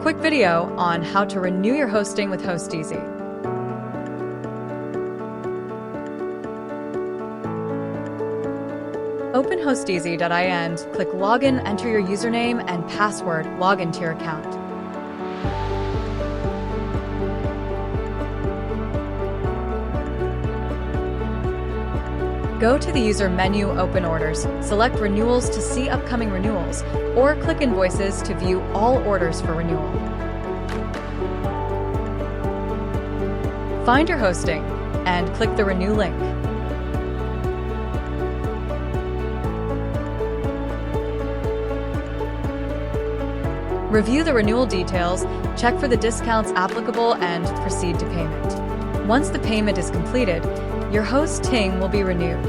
Quick video on how to renew your hosting with HostEasy. Open HostEasy.in, click Login, enter your username and password, log into your account. Go to the user menu, open orders, select renewals to see upcoming renewals, or click invoices to view all orders for renewal. Find your hosting and click the renew link. Review the renewal details, check for the discounts applicable, and proceed to payment. Once the payment is completed, your hosting will be renewed.